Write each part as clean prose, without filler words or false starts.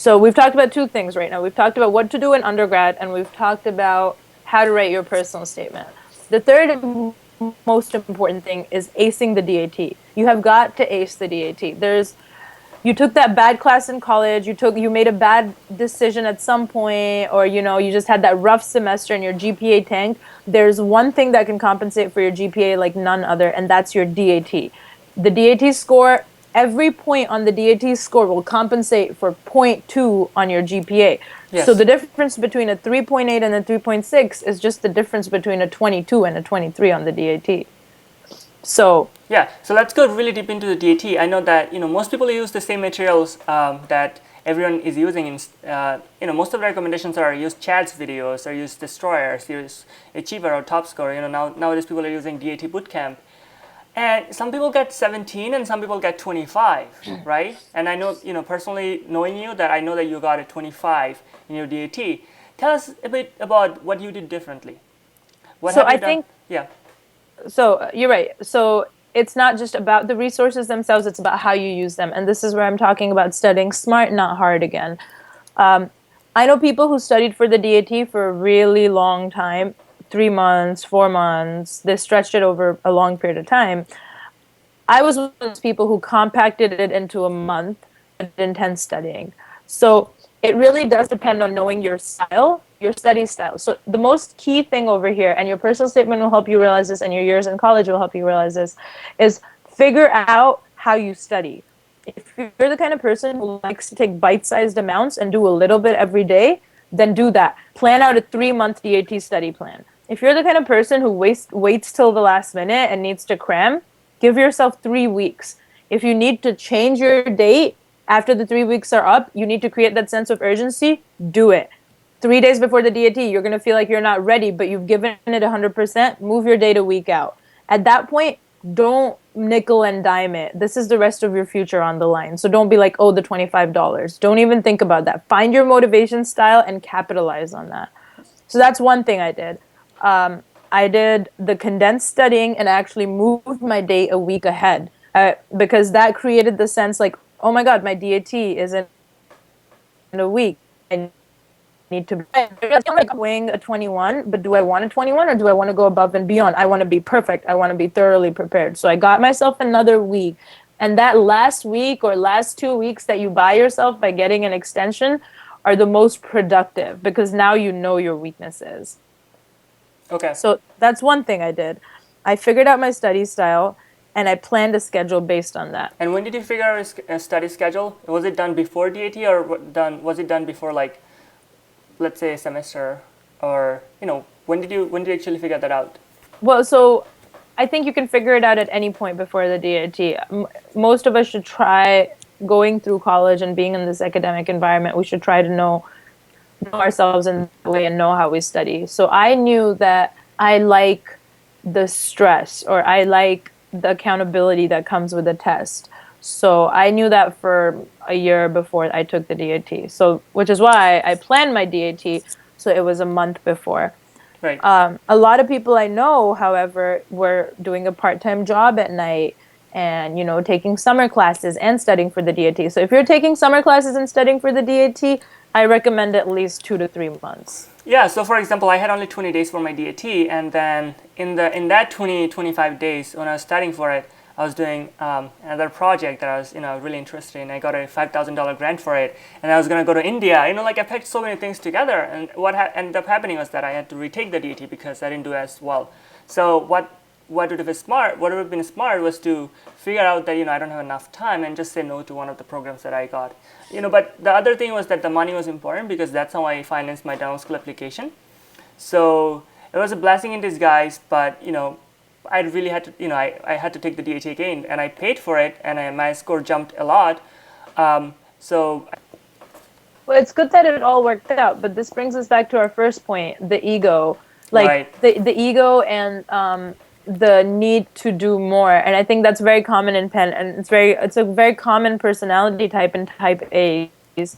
So we've talked about two things right now. We've talked about what to do in undergrad, and we've talked about how to write your personal statement. The third and most important thing is acing the DAT. You have got to ace the DAT. You took that bad class in college, you made a bad decision at some point, or you just had that rough semester and your GPA tanked. There's one thing that can compensate for your GPA like none other, and that's your DAT. The DAT score, every point on the DAT score will compensate for zero point 0.2 on your GPA. So Yes. the difference between a 3.8 and a 3.6 is just the difference between a 22 and a 23 on the DAT. So Yeah, so let's go really deep into the DAT. I know that most people use the same materials that everyone is using. Most of the recommendations are use Chad's videos, or use Destroyers, use Achiever or Top Score. Nowadays people are using DAT Bootcamp, and some people get 17 and some people get 25, right? And I know, personally knowing you, that I know that you got a 25 in your DAT. Tell us a bit about what you did differently. What so have I you done? think Yeah. so you're right. So it's not just about the resources themselves, it's about how you use them. And this is where I'm talking about studying smart, not hard again. Um, I know people who studied for the DAT for a really long time, 3 months, 4 months. They stretched it over a long period of time. I was one of those people who compacted it into a month of intense studying. So it really does depend on knowing your style, your study style. So the most key thing over here, and your personal statement will help you realize this, and your years in college will help you realize this, is figure out how you study. If you're the kind of person who likes to take bite-sized amounts and do a little bit every day, then do that. Plan out a 3-month DAT study plan. If you're the kind of person who waits till the last minute and needs to cram, give yourself 3 weeks. If you need to change your date after the 3 weeks are up, you need to create that sense of urgency, do it. 3 days before the DAT, you're going to feel like you're not ready, but you've given it 100%, move your date a week out. At that point, don't nickel and dime it. This is the rest of your future on the line. So don't be like, oh, the $25. Don't even think about that. Find your motivation style and capitalize on that. So that's one thing I did. I did the condensed studying and actually moved my date a week ahead, because that created the sense like, oh my God, my DAT is in a week. I need to wing a 21, but do I want a 21 or do I want to go above and beyond? I want to be perfect. I want to be thoroughly prepared. So I got myself another week. And that last week or last 2 weeks that you buy yourself by getting an extension are the most productive, because now you know your weaknesses. Okay. So that's one thing I did. I figured out my study style and I planned a schedule based on that. And when did you figure out a study schedule? Was it done before DAT, or was it done before, like, let's say a semester, or when did you actually figure that out? Well, so I think you can figure it out at any point before the DAT. Most of us should try, going through college and being in this academic environment, we should try to know ourselves in that way and know how we study. So I knew that I like the stress, or I like the accountability that comes with a test. So I knew that for a year before I took the DAT. So, which is why I planned my DAT so it was a month before. Right. A lot of people I know, however, were doing a part-time job at night and, taking summer classes and studying for the DAT. So if you're taking summer classes and studying for the DAT, I recommend at least 2 to 3 months. Yeah, so for example, I had only 20 days for my DAT, and then in that 25 days when I was studying for it, I was doing another project that I was really interested in. I got a $5,000 grant for it, and I was going to go to India. I packed so many things together, and what ended up happening was that I had to retake the DAT because I didn't do as well. So what would have been smart was to figure out that I don't have enough time and just say no to one of the programs that I got. But the other thing was that the money was important, because that's how I financed my dental school application. So it was a blessing in disguise, but I really had to, I had to take the DAT again, and I paid for it, and my score jumped a lot. So Well, it's good that it all worked out, but this brings us back to our first point, the ego. Like right. the ego and the need to do more. And I think that's very common in Penn, and it's a very common personality type in type A's.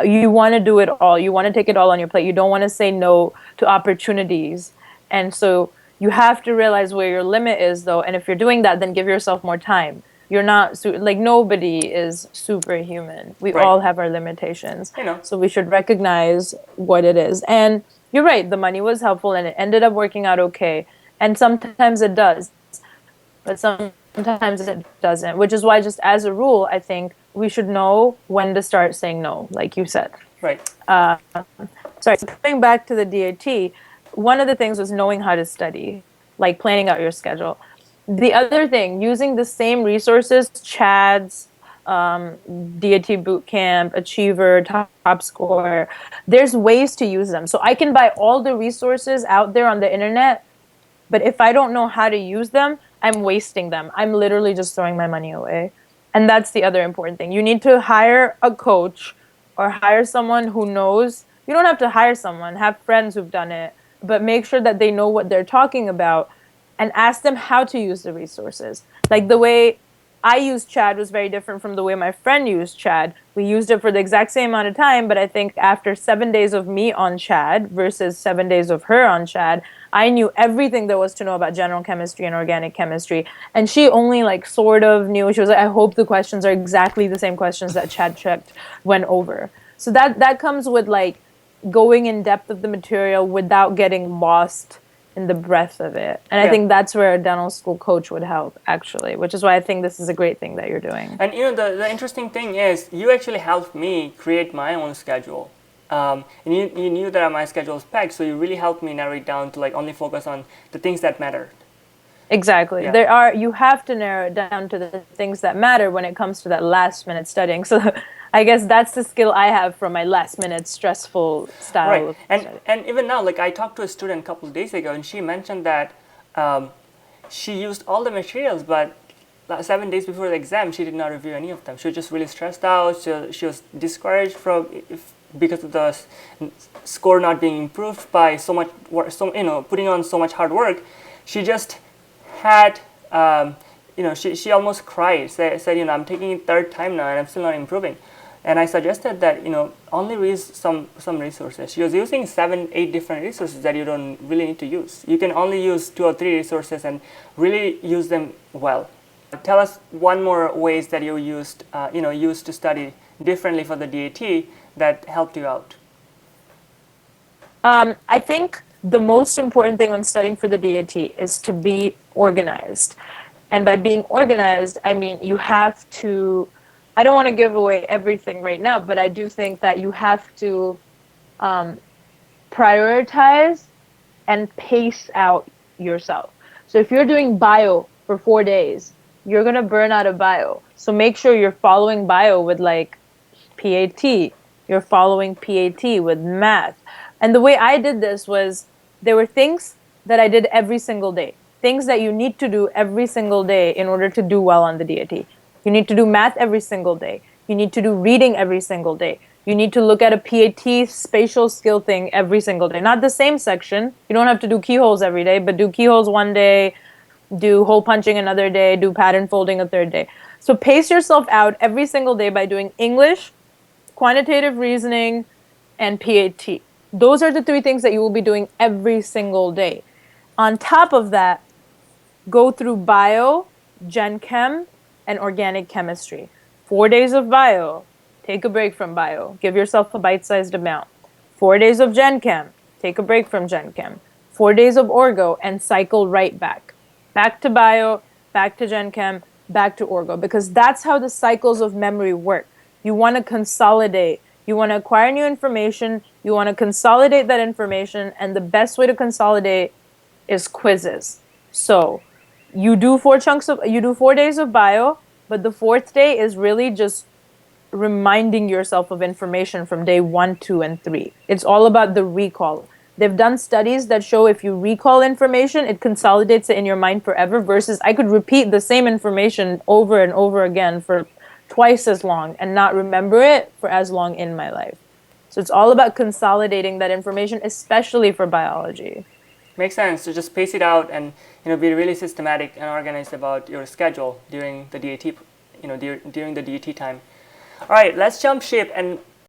You want to do it all. You want to take it all on your plate. You don't want to say no to opportunities. And so you have to realize where your limit is, though. And if you're doing that, then give yourself more time. You're not like nobody is superhuman. We Right. all have our limitations. You know. So we should recognize what it is. And you're right, the money was helpful and it ended up working out okay. And sometimes it does, but sometimes it doesn't, which is why just as a rule, I think we should know when to start saying no, like you said. Right. Sorry, so coming back to the DAT, one of the things was knowing how to study, like planning out your schedule. The other thing, using the same resources, CHADS, DAT Bootcamp, Achiever, Top Score, there's ways to use them. So I can buy all the resources out there on the internet, but if I don't know how to use them, I'm wasting them. I'm literally just throwing my money away. And that's the other important thing. You need to hire a coach or hire someone who knows. You don't have to hire someone, have friends who've done it, but make sure that they know what they're talking about and ask them how to use the resources. Like the way I used Chad was very different from the way my friend used Chad. We used it for the exact same amount of time, but I think after 7 days of me on Chad versus 7 days of her on Chad, I knew everything there was to know about general chemistry and organic chemistry. And she only like sort of knew. She was like, I hope the questions are exactly the same questions that Chad checked went over. So that comes with like going in depth of the material without getting lost in the breadth of it. And I Yeah. think that's where a dental school coach would help, actually, which is why I think this is a great thing that you're doing. And the interesting thing is, you actually helped me create my own schedule. And you knew that my schedule is packed, so you really helped me narrow it down to like only focus on the things that matter. Exactly. Yeah. You have to narrow it down to the things that matter when it comes to that last minute studying. So I guess that's the skill I have from my last minute stressful style Right. of And studying. and even now, like I talked to a student a couple of days ago, and she mentioned that she used all the materials, but 7 days before the exam, she did not review any of them. She was just really stressed out. She was discouraged because of the score not being improved by so much work, putting on so much hard work. She just had, she almost cried. Said, I'm taking it third time now and I'm still not improving. And I suggested that, only use some resources. She was using 7, 8 different resources that you don't really need to use. You can only use 2 or 3 resources and really use them well. Tell us one more ways that you used to study differently for the DAT that helped you out. I think the most important thing when studying for the DAT is to be organized. And by being organized, I mean you have to, I don't want to give away everything right now, but I do think that you have to prioritize and pace out yourself. So if you're doing bio for 4 days, you're going to burn out of bio. So make sure you're following bio with like PAT. You're following PAT with math. And the way I did this was there were things that I did every single day, things that you need to do every single day in order to do well on the DAT. You need to do math every single day. You need to do reading every single day. You need to look at a PAT spatial skill thing every single day. Not the same section. You don't have to do keyholes every day, but do keyholes one day, do hole punching another day, do pattern folding a third day. So pace yourself out every single day by doing English, quantitative reasoning, and PAT. Those are the 3 things that you will be doing every single day. On top of that, go through bio, gen chem, and organic chemistry. 4 days of bio, take a break from bio, give yourself a bite-sized amount. 4 days of gen chem, take a break from gen chem. 4 days of orgo, and cycle right back. Back to bio, back to gen chem, back to orgo, because that's how the cycles of memory work. You want to consolidate. You want to acquire new information. You want to consolidate that information. And the best way to consolidate is quizzes. So you do 4 days of bio, but the 4th day is really just reminding yourself of information from day 1, 2, and 3. It's all about the recall. They've done studies that show if you recall information, it consolidates it in your mind forever, versus I could repeat the same information over and over again for twice as long and not remember it for as long in my life. So it's all about consolidating that information, especially for biology. Makes sense. So just pace it out and be really systematic and organized about your schedule during the DAT, during the DAT time. All right, let's jump ship and